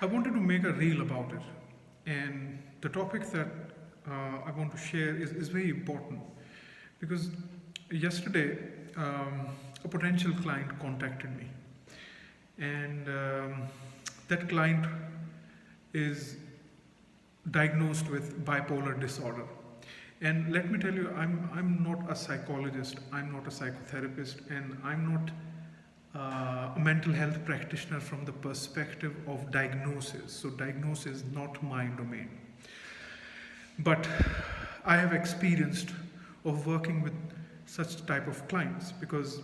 I wanted to make a reel about it, and the topic that I want to share is very important because yesterday a potential client contacted me, and that client is diagnosed with bipolar disorder. And let me tell you, I'm not a psychologist, I'm not a psychotherapist, and I'm not a mental health practitioner from the perspective of diagnosis. So, diagnosis is not my domain. But I have experienced of working with such type of clients because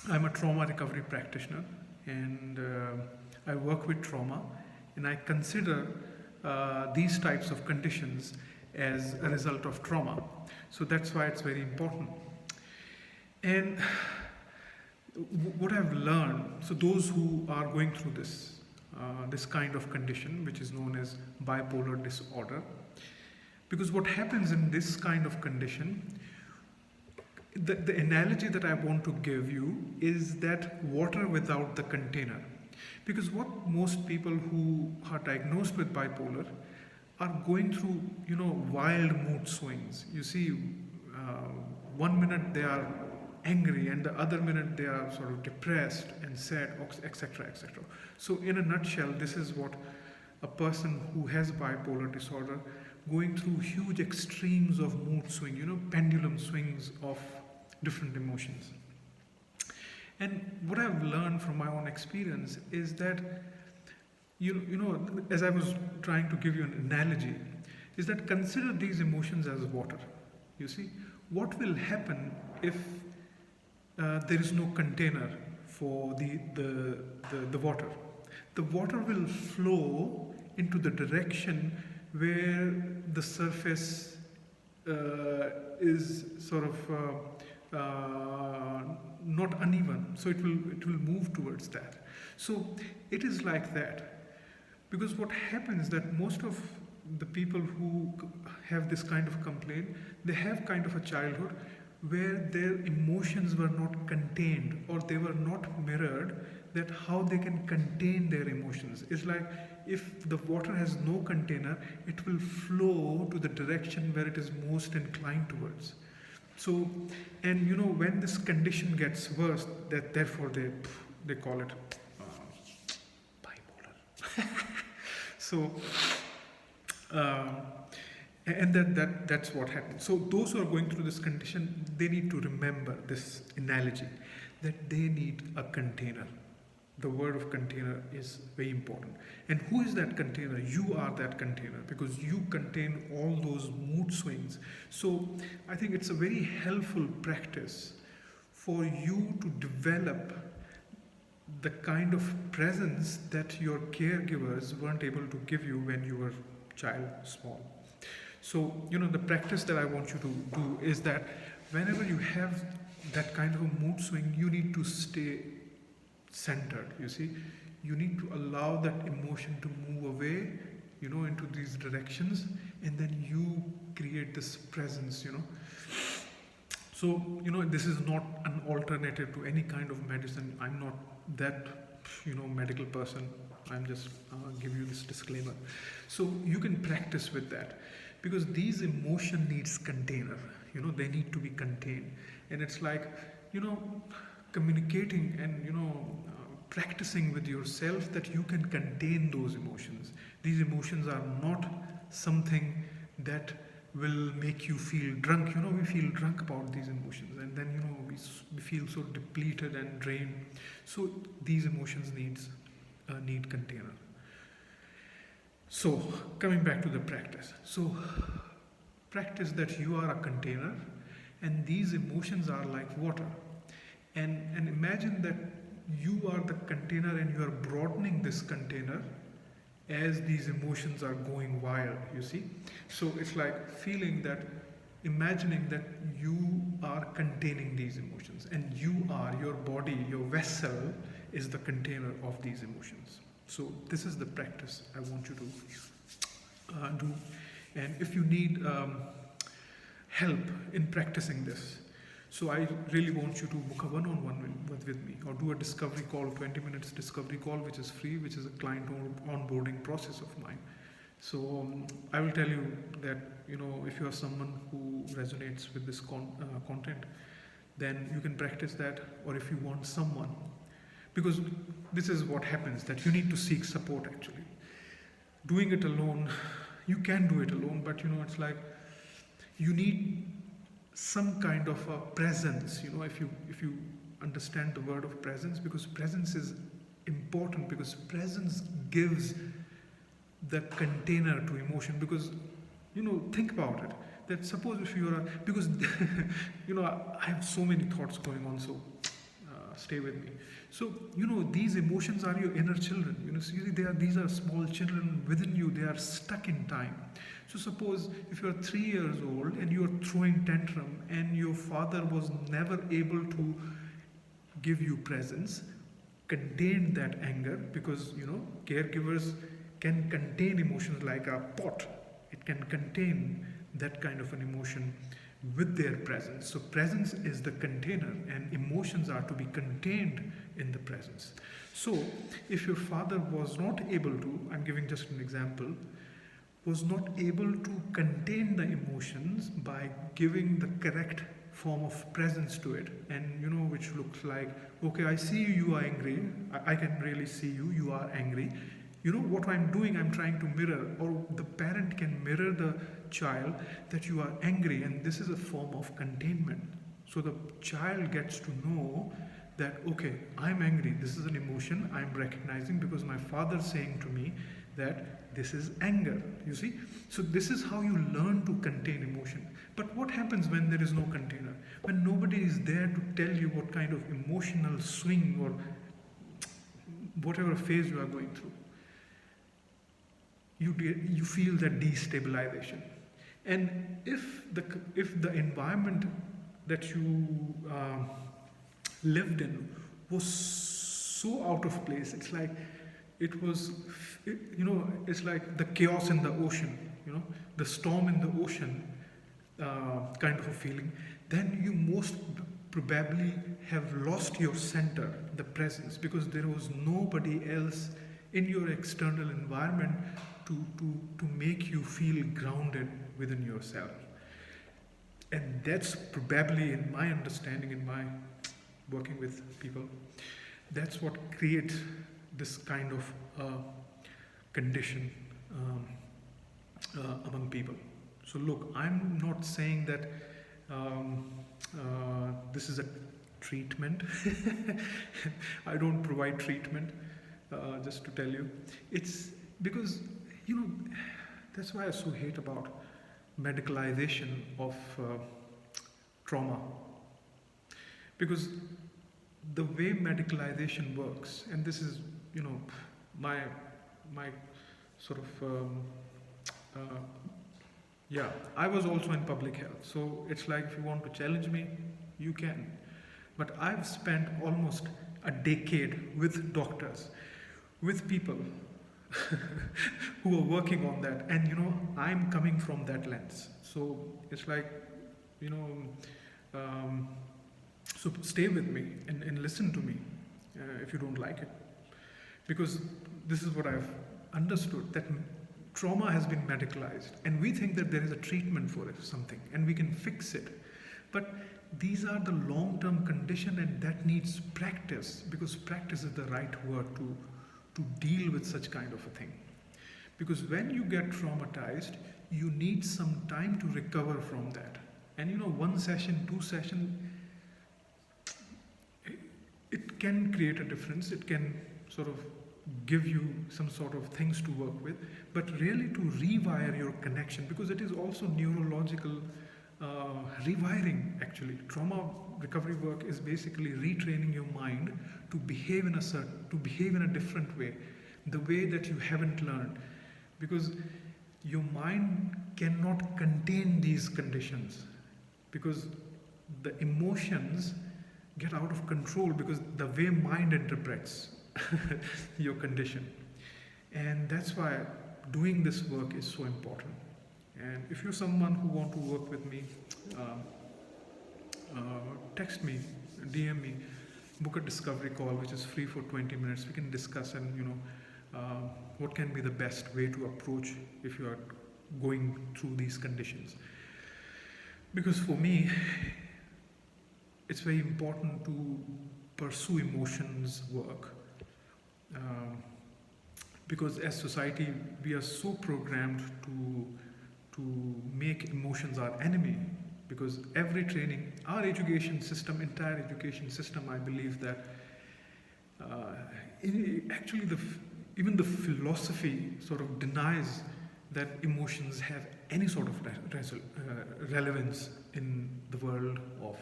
I'm a trauma recovery practitioner and I work with trauma and I consider these types of conditions as a result of trauma. So that's why it's very important. And what I've learned, so those who are going through this kind of condition, which is known as bipolar disorder, because what happens in this kind of condition, the analogy that I want to give you is that water without the container. Because what most people who are diagnosed with bipolar are going through, wild mood swings. You see, one minute they are angry and the other minute they are sort of depressed and sad, etc., etc. So in a nutshell, this is what a person who has bipolar disorder going through huge extremes of mood swing, pendulum swings of different emotions. And what I've learned from my own experience is that, as I was trying to give you an analogy, is that consider these emotions as water. You see, what will happen if there is no container for the water? The water will flow into the direction where the surface is sort of not uneven, so it will move towards that. So it is like that, because what happens that most of the people who have this kind of complaint, they have kind of a childhood where their emotions were not contained or they were not mirrored, that how they can contain their emotions. It's like if the water has no container, it will flow to the direction where it is most inclined towards. So, and when this condition gets worse, that therefore they call it bipolar. So, and that's what happens. So those who are going through this condition, they need to remember this analogy that they need a container. The word of container is very important. And who is that container? You are that container because you contain all those mood swings. So I think it's a very helpful practice for you to develop the kind of presence that your caregivers weren't able to give you when you were small. So, the practice that I want you to do is that whenever you have that kind of a mood swing, you need to stay centered. You see, you need to allow that emotion to move away, into these directions, and then you create this presence. So, this is not an alternative to any kind of medicine. I'm not that, medical person. I'm just give you this disclaimer. So you can practice with that because these emotion needs container. They need to be contained, and it's like, communicating and practicing with yourself that you can contain those emotions. These emotions are not something that will make you feel drunk. We feel drunk about these emotions, and then we feel so depleted and drained. So these emotions need container. So coming back to the practice. So practice that you are a container and these emotions are like water. And imagine that you are the container and you are broadening this container as these emotions are going wild, you see. So it's like imagining that you are containing these emotions and your body, your vessel is the container of these emotions. So this is the practice I want you to do. And if you need help in practicing this, So I really want you to book a one-on-one with me, or do a discovery call, 20 minutes discovery call, which is free, which is a client onboarding process of mine. So I will tell you that, if you are someone who resonates with this content, then you can practice that. Or if you want someone, because this is what happens, that you need to seek support actually. Doing it alone, you can do it alone, but it's like you need some kind of a presence, if you understand the word of presence, because presence is important, because presence gives the container to emotion. Because think about it, that suppose if you are because I have so many thoughts going on, so stay with me. So these emotions are your inner children. See, these are small children within you. They are stuck in time. So suppose if you are 3 years old and you are throwing tantrum, and your father was never able to give you presence, contain that anger, because caregivers can contain emotions like a pot. It can contain that kind of an emotion with their presence. So presence is the container, and emotions are to be contained in the presence. So if your father was not able to, I'm giving just an example, was not able to contain the emotions by giving the correct form of presence to it, and which looks like, okay, I see you are angry, I can really see you are angry. What I'm doing, I'm trying to mirror, or the parent can mirror the child, that you are angry, and this is a form of containment. So the child gets to know that, okay, I'm angry, this is an emotion I'm recognizing, because my father's saying to me that this is anger. You see? So this is how you learn to contain emotion. But what happens when there is no container? When nobody is there to tell you what kind of emotional swing or whatever phase you are going through, you feel that destabilization. And if the environment that you lived in was so out of place, it's like it's like the chaos in the ocean, the storm in the ocean, kind of a feeling, then you most probably have lost your center, the presence, because there was nobody else in your external environment to make you feel grounded within yourself. And that's probably, in my understanding, in my working with people, that's what creates this kind of condition among people. So look, I'm not saying that this is a treatment. I don't provide treatment, just to tell you. It's because, that's why I so hate about medicalization of trauma. Because the way medicalization works, and this is, my sort of, I was also in public health. So it's like, if you want to challenge me, you can. But I've spent almost a decade with doctors, with people who are working on that. And, I'm coming from that lens. So it's like, so stay with me and listen to me if you don't like it. Because this is what I've understood, that trauma has been medicalized, and we think that there is a treatment for it, something, and we can fix it. But these are the long-term condition, and that needs practice, because practice is the right word to deal with such kind of a thing. Because when you get traumatized, you need some time to recover from that. And 1 session, 2 sessions, it can create a difference. It can sort of give you some sort of things to work with, but really to rewire your connection, because it is also neurological rewiring actually. Trauma recovery work is basically retraining your mind to behave in a different way, the way that you haven't learned, because your mind cannot contain these conditions, because the emotions get out of control, because the way mind interprets your condition. And that's why doing this work is so important. And if you're someone who want to work with me, text me, DM me, book a discovery call which is free for 20 minutes. We can discuss and what can be the best way to approach if you are going through these conditions. Because for me, it's very important to pursue emotions work. Because as society, we are so programmed to make emotions our enemy. Because every training, our education system, entire education system, I believe that actually even the philosophy sort of denies that emotions have any sort of relevance in the world of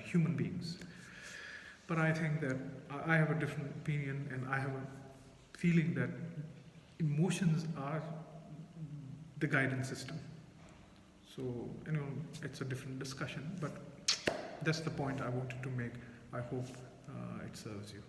human beings. But I think that I have a different opinion, and I have a feeling that emotions are the guidance system. So, it's a different discussion, but that's the point I wanted to make. I hope it serves you.